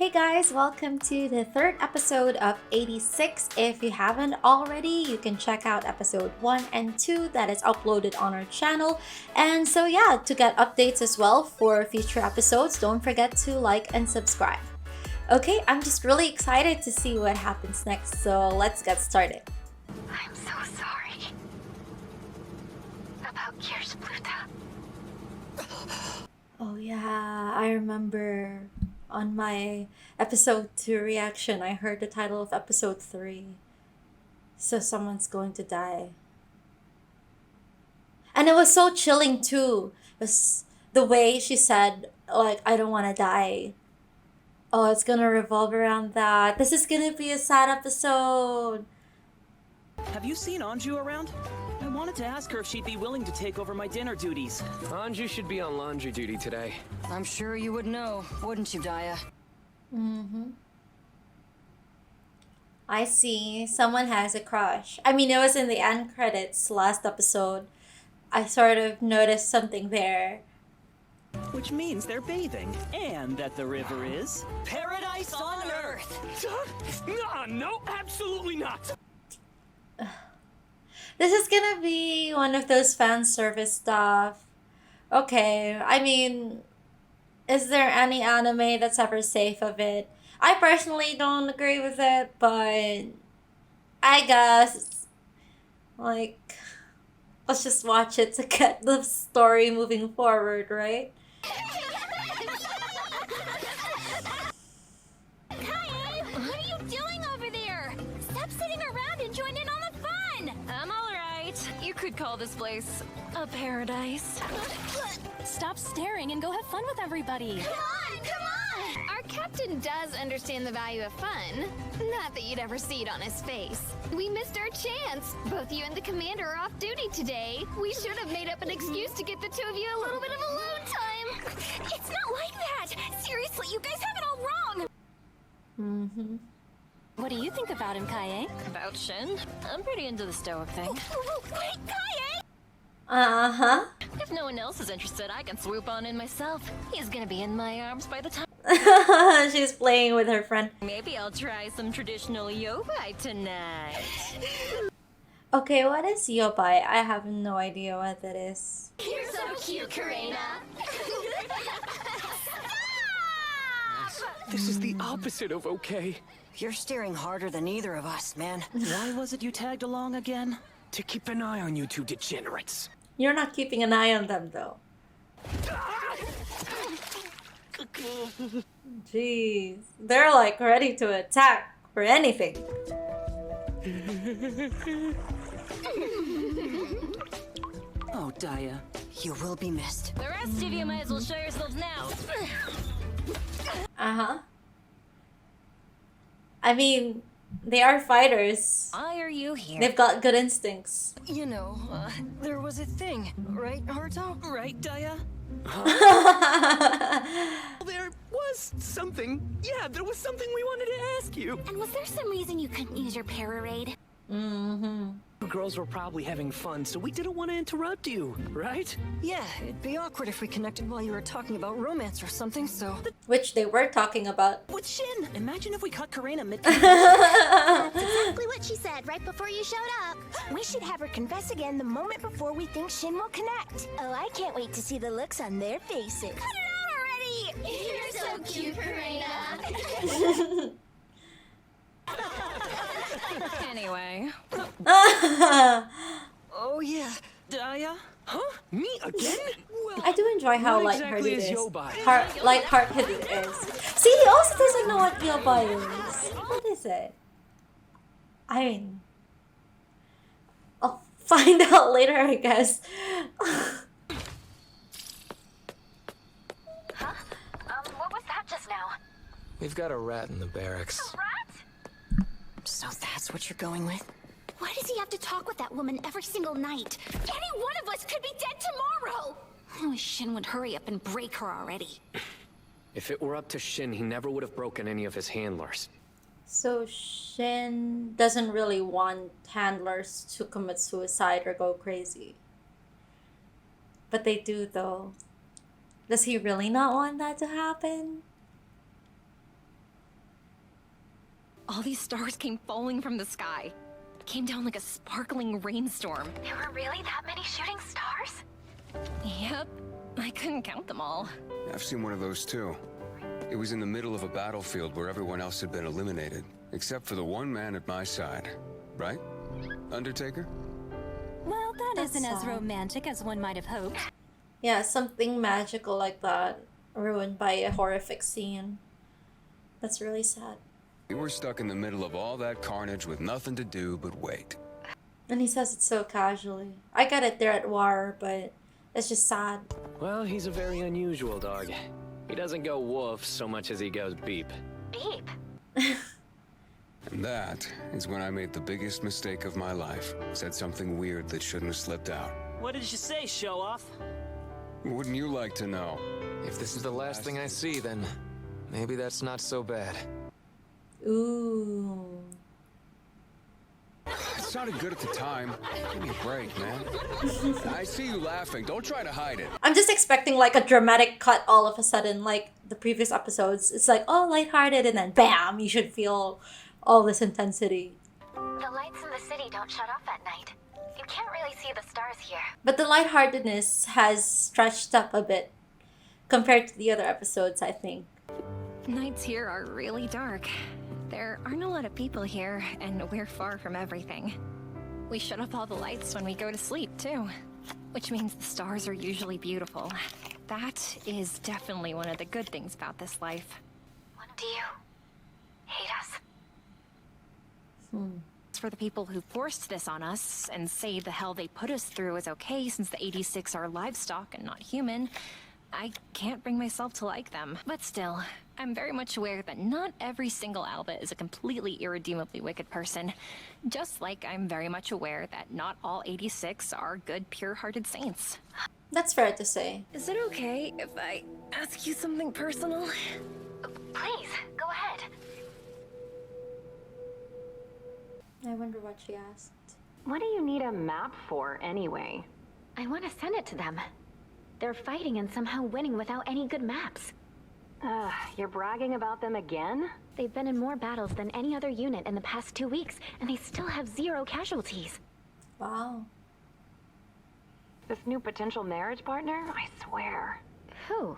Hey guys, welcome to the third episode of 86. If you haven't already, you can check out episode 1 and 2 that is uploaded on our channel. And so yeah, to get updates as well for future episodes, don't forget to like and subscribe. Okay, I'm just really excited to see what happens next, so let's get started. I'm so sorry about Kirsch Pluta. Oh yeah, I remember on my episode 2 reaction, I heard the title of episode 3. So someone's going to die. And it was so chilling too. It was the way she said, like, I don't want to die. Oh, it's gonna revolve around that. This is gonna be a sad episode. Have you seen Anju around? I wanted to ask her if she'd be willing to take over my dinner duties. Anju should be on laundry duty today. I'm sure you would know, wouldn't you, Daya? I see. Someone has a crush. I mean, it was in the end credits last episode. I sort of noticed something there. Which means they're bathing, and that the river is paradise on Earth. No, absolutely not. This is gonna be one of those fan service stuff. Okay, I mean, is there any anime that's ever safe of it? I personally don't agree with it, but I guess, like, let's just watch it to get the story moving forward, right? Kaye, what are you doing over there? Stop sitting around and join in on the fun! I'm alright. You could call this place a paradise. Stop staring and go have fun with everybody. Come on, come on! Our captain does understand the value of fun. Not that you'd ever see it on his face. We missed our chance. Both you and the commander are off duty today. We should have made up an excuse to get the two of you a little bit of alone time. It's not like that! Seriously, you guys have it all wrong! What do you think about him, Kaye? About Shin? I'm pretty into the stoic thing. Wait, Kaye! Uh-huh. If no one else is interested, I can swoop on in myself. He's gonna be in my arms by the time. She's playing with her friend. Maybe I'll try some traditional yobai tonight. Okay, what is yobai? I have no idea what that is. You're so cute, Karina! This is the opposite of okay. You're steering harder than either of us, man. Why was it you tagged along again? To keep an eye on you two degenerates. You're not keeping an eye on them, though. Jeez. They're like ready to attack for anything. Oh, Daya. You will be missed. The rest of you might as well show yourselves now. Uh-huh. I mean, they are fighters. Why are you here? They've got good instincts. You know, there was a thing, right, Haruto? Right, Daya? There was something. Yeah, there was something we wanted to ask you. And was there some reason you couldn't use your para-raid? You girls were probably having fun, so we didn't want to interrupt you, right? Yeah, it'd be awkward if we connected while you were talking about romance or something, so... Which they were talking about. With Shin! Imagine if we caught Karina mid- Exactly what she said right before you showed up. We should have her confess again the moment before we think Shin will connect. Oh, I can't wait to see the looks on their faces. Cut it out already! You're so cute, Karina. Anyway. Oh, yeah. Daya? Huh? Me again? Well, I do enjoy how what lighthearted exactly it is is. yobai? Lighthearted it is. See, he also doesn't know what yobai is. What is it? I mean, I'll find out later, I guess. What was that just now? We've got a rat in the barracks. Rat? So that's what you're going with? Why does he have to talk with that woman every single night? Any one of us could be dead tomorrow! I wish Shin would hurry up and break her already. If it were up to Shin, he never would have broken any of his handlers. So Shin doesn't really want handlers to commit suicide or go crazy. But they do, though. Does he really not want that to happen? all these stars came falling from the sky. It came down like a sparkling rainstorm. There were really that many shooting stars? Yep, I couldn't count them all. I've seen one of those too. It was in the middle of a battlefield where everyone else had been eliminated, except for the one man at my side. Right? Undertaker? Well, that That's isn't as sad. romantic as one might have hoped. Yeah, something magical like that ruined by a horrific scene. That's really sad. We were stuck in the middle of all that carnage with nothing to do but wait. And he says it so casually. I get it, they're at war, but it's just sad. Well, he's a very unusual dog. He doesn't go woof so much as he goes beep. Beep. And that is when I made the biggest mistake of my life. Said something weird that shouldn't have slipped out. What did you say, show off? Wouldn't you like to know? If this is the last thing I see, then maybe that's not so bad. Ooh. It sounded good at the time. Give me a break, man. I see you laughing. Don't try to hide it. I'm just expecting like a dramatic cut all of a sudden, like the previous episodes. It's like, oh, lighthearted, and then bam, you should feel all this intensity. The lights in the city don't shut off at night. You can't really see the stars here. But the lightheartedness has stretched up a bit compared to the other episodes, I think. Nights here are really dark. There aren't a lot of people here, and we're far from everything. We shut off all the lights when we go to sleep, too. Which means the stars are usually beautiful. That is definitely one of the good things about this life. Do you hate us? As for the people who forced this on us and say the hell they put us through is okay since the 86 are livestock and not human, I can't bring myself to like them. But still, I'm very much aware that not every single Alba is a completely irredeemably wicked person. Just like I'm very much aware that not all 86 are good, pure-hearted saints. That's fair to say. Is it okay if I ask you something personal? Please, go ahead. I wonder what she asked. What do you need a map for, anyway? I want to send it to them. They're fighting and somehow winning without any good maps. You're bragging about them again? They've been in more battles than any other unit in the past 2 weeks, and they still have 0 casualties. Wow. This new potential marriage partner? I swear. Who?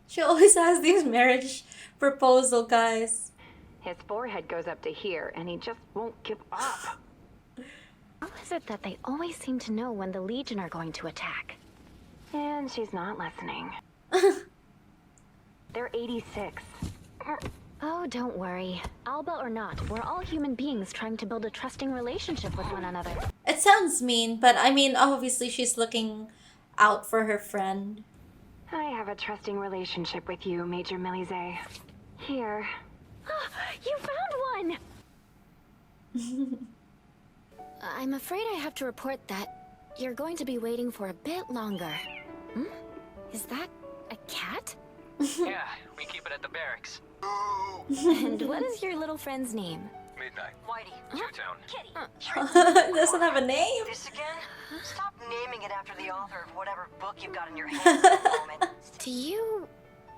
She always has these marriage proposal guys. His forehead goes up to here, and he just won't give up. How is it that they always seem to know when the Legion are going to attack? And she's not listening. They're 86. Oh, don't worry. Alba or not, we're all human beings trying to build a trusting relationship with one another. It sounds mean, but I mean, obviously she's looking out for her friend. I have a trusting relationship with you, Major Milize. Here. You found one! I'm afraid I have to report that you're going to be waiting for a bit longer. Is that a cat? Yeah, we keep it at the barracks. And what is your little friend's name? Midnight. Whitey. Two-tone. It doesn't have a name. This again? Stop naming it after the author of whatever book you've got in your hands at the moment. Do you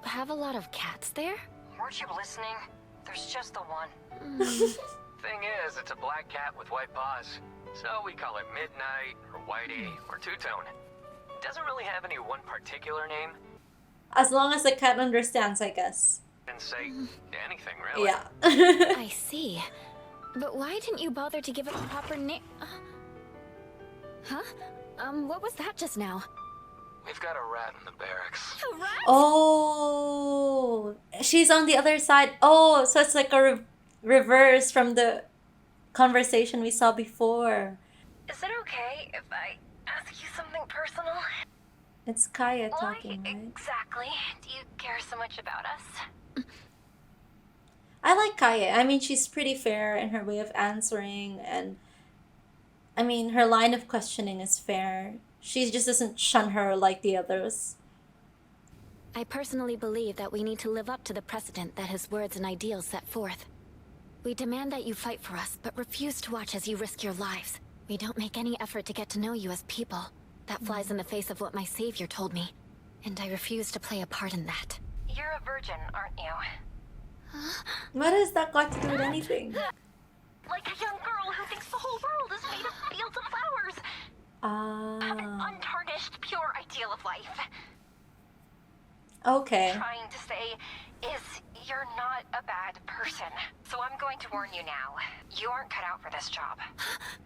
have a lot of cats there? Weren't you listening? There's just the one. Thing is, it's a black cat with white paws. So we call it Midnight, or Whitey, or Two-Tone. It doesn't really have any one particular name. As long as the cat understands, I guess. Didn't say anything, really. Yeah. I see. But why didn't you bother to give it a proper name? Huh? What was that just now? We've got a rat in the barracks. A rat? Oh, she's on the other side. Oh, so it's like a reverse from the conversation we saw before. Is it okay if I ask you something personal? It's Kaya talking, Why right? exactly do you care so much about us? I like Kaya. I mean, she's pretty fair in her way of answering, and I mean, her line of questioning is fair. She just doesn't shun her like the others. I personally believe that we need to live up to the precedent that his words and ideals set forth. We demand that you fight for us, but refuse to watch as you risk your lives. We don't make any effort to get to know you as people. That flies in the face of what my savior told me, and I refuse to play a part in that. You're a virgin, aren't you? What has that got to do with anything? Like a young girl who thinks the whole world is made of fields of flowers. Have an untarnished, pure ideal of life. Okay. Trying to say is you're not a bad person. So I'm going to warn you now. You aren't cut out for this job.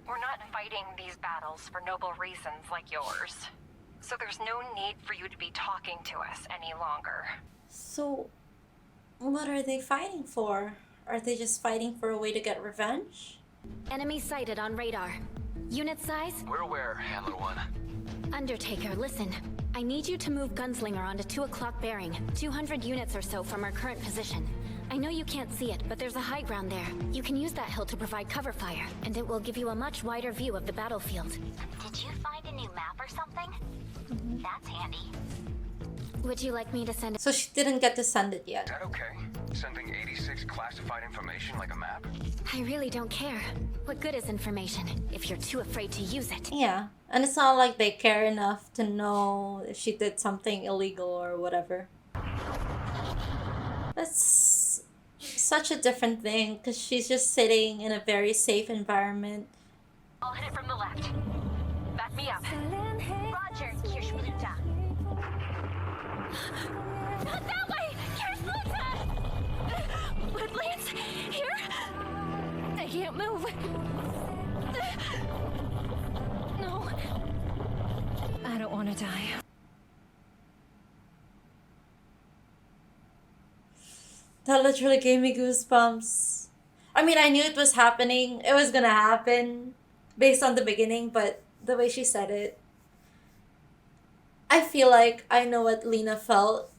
We're not fighting these battles for noble reasons like yours. So there's no need for you to be talking to us any longer. So, what are they fighting for? Are they just fighting for a way to get revenge? Enemy sighted on radar. Unit size? We're aware, Handler One. Undertaker, listen. I need you to move Gunslinger onto 2 o'clock bearing, 200 units or so from our current position. I know you can't see it, but there's a high ground there. You can use that hill to provide cover fire, and it will give you a much wider view of the battlefield. Did you find a new map or something? That's handy. Would you like me to send it? So she didn't get to send it Is yet. that okay? Sending 86 classified information like a map? I really don't care. What good is information if you're too afraid to use it? Yeah, and it's not like they care enough to know if she did something illegal or whatever. That's such a different thing because she's just sitting in a very safe environment. I'll hit it from the left. Back me up. Roger, Kirschblüter. Not that way! Kirschblüter! Red Lance, here? I can't move. No. I don't want to die. That literally gave me goosebumps. I mean, I knew it was happening. It was gonna happen based on the beginning, but the way she said it, I feel like I know what Lena felt.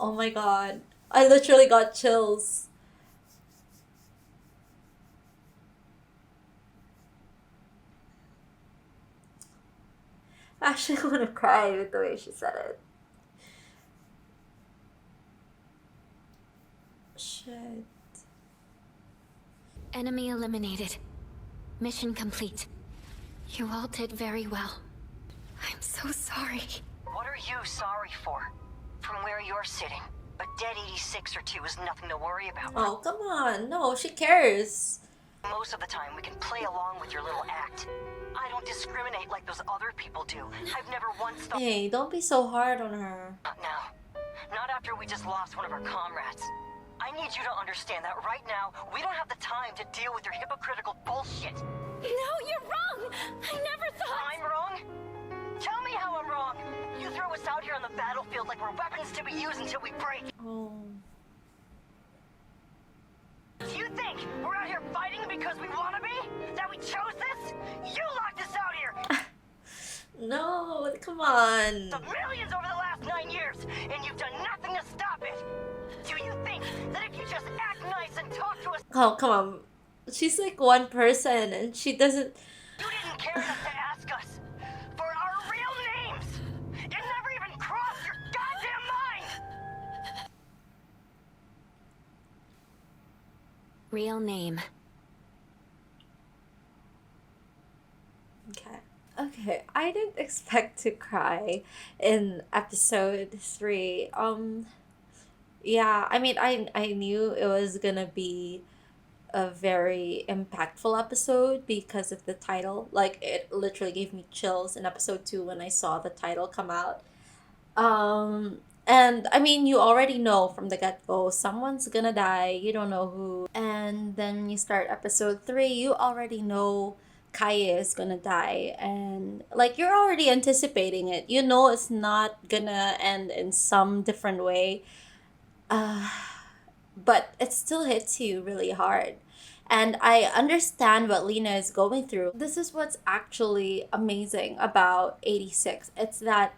Oh my god. I literally got chills. I actually want to cry with the way she said it. Shit. Enemy eliminated. Mission complete. You all did very well. I'm so sorry. What are you sorry for? From where you're sitting. A dead 86 or 2 is nothing to worry about. Oh, come on. No, she cares. Most of the time, we can play along with your little act. I don't discriminate like those other people do. I've never once thought... Hey, don't be so hard on her. Not now. Not after we just lost one of our comrades. I need you to understand that right now, we don't have the time to deal with your hypocritical bullshit. No, you're wrong! I never thought... I'm wrong? Tell me how I'm wrong. You throw us out here on the battlefield like we're weapons to be used until we break. Oh. Do you think we're out here fighting because we want to be? That we chose this? You locked us out here! No, come on. The millions over the last 9 years, and you've done nothing to stop it! Do you think that if you just act nice and talk to us... Oh, come on. She's like one person and she doesn't... You didn't care enough to ask us for our real names! It never even crossed your goddamn mind! Real name. Okay. Okay, I didn't expect to cry in episode 3. Yeah, I mean, I knew it was gonna be a very impactful episode because of the title. Like, it literally gave me chills in episode 2 when I saw the title come out. And I mean, you already know from the get-go, someone's gonna die, you don't know who. And then you start episode 3, you already know Kaye is gonna die. And like, you're already anticipating it. You know it's not gonna end in some different way. But it still hits you really hard. And I understand what Lena is going through. This is what's actually amazing about 86. It's that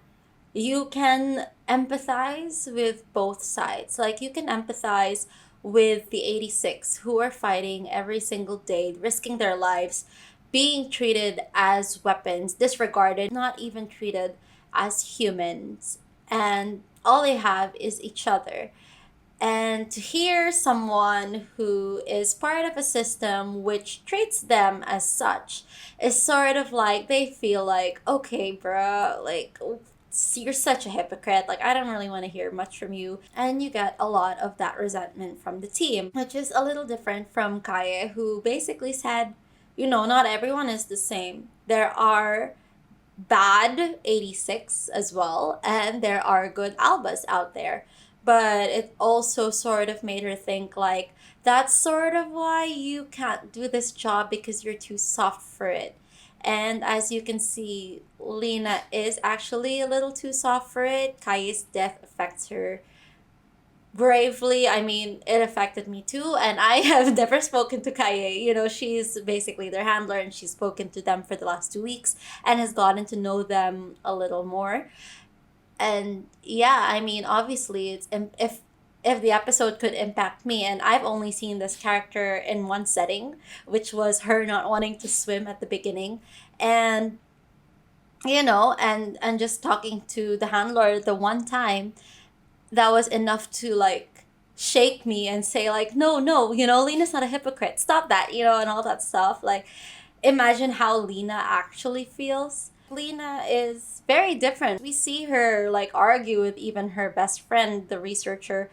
you can empathize with both sides. Like, you can empathize with the 86 who are fighting every single day, risking their lives, being treated as weapons, disregarded, not even treated as humans. And all they have is each other. And to hear someone who is part of a system which treats them as such is sort of like they feel like, okay, bruh, like, you're such a hypocrite. Like, I don't really want to hear much from you. And you get a lot of that resentment from the team, which is a little different from Kaye, who basically said, you know, not everyone is the same. There are bad 86 as well, and there are good Albas out there. But it also sort of made her think, like, that's sort of why you can't do this job, because you're too soft for it. And as you can see, Lena is actually a little too soft for it. Kaye's death affects her bravely. I mean, it affected me too, and I have never spoken to Kaye. You know, she's basically their handler, and she's spoken to them for the last 2 weeks and has gotten to know them a little more. And yeah, I mean, obviously, if the episode could impact me, and I've only seen this character in one setting, which was her not wanting to swim at the beginning, and you know, and just talking to the handler the one time, that was enough to like shake me and say, like, no, no, you know, Lena's not a hypocrite, stop that, you know, and all that stuff. Like, imagine how Lena actually feels. Lena is very different. We see her like argue with even her best friend, the researcher,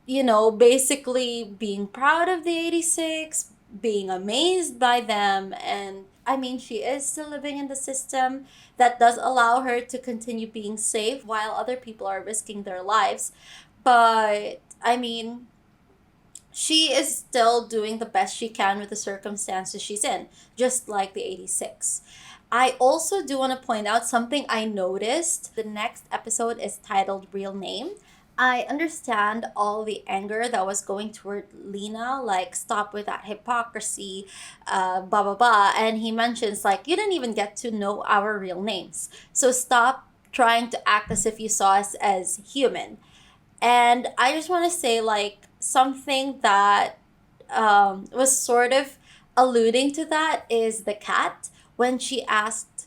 you know, basically being proud of the 86, being amazed by them. And I mean, she is still living in the system that does allow her to continue being safe while other people are risking their lives. But I mean, she is still doing the best she can with the circumstances she's in, just like the 86. I also do want to point out something I noticed. The next episode is titled Real Name. I understand all the anger that was going toward Lena, like, stop with that hypocrisy, blah, blah, blah. And he mentions, like, you didn't even get to know our real names. So stop trying to act as if you saw us as human. And I just want to say, like, something that was sort of alluding to that is the cat. When she asked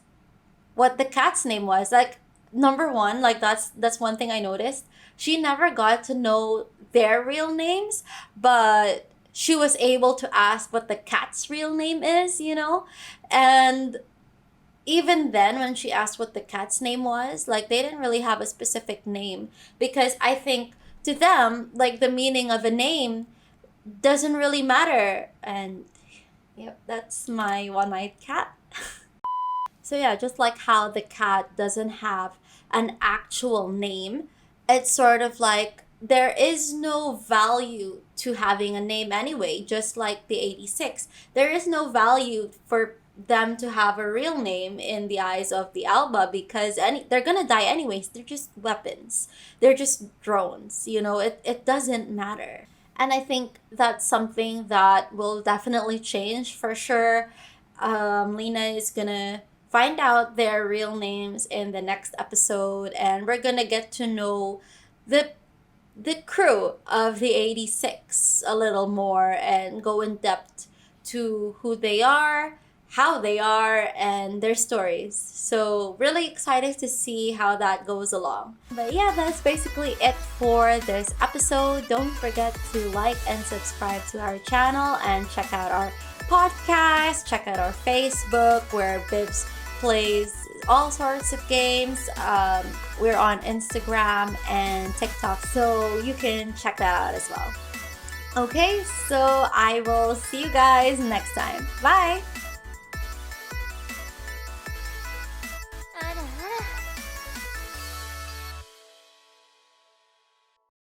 what the cat's name was, like, number one, like, that's one thing I noticed. She never got to know their real names, but she was able to ask what the cat's real name is, you know? And even then, when she asked what the cat's name was, like, they didn't really have a specific name, because I think to them, like, the meaning of a name doesn't really matter. And yep, that's my one-eyed cat. So yeah, just like how the cat doesn't have an actual name, it's sort of like there is no value to having a name anyway, just like the 86. There is no value for them to have a real name in the eyes of the Alba, because they're gonna die anyways. They're just weapons. They're just drones. You know, it doesn't matter. And I think that's something that will definitely change for sure. Lena is gonna find out their real names in the next episode, and we're gonna get to know the crew of the 86 a little more and go in depth to who they are, how they are, and their stories. So really excited to see how that goes along. But yeah, that's basically it for this episode. Don't forget to like and subscribe to our channel, and check out our podcast, check out our Facebook where Bibs plays all sorts of games. We're on Instagram and TikTok, so you can check that out as well. Okay, so I will see you guys next time. Bye!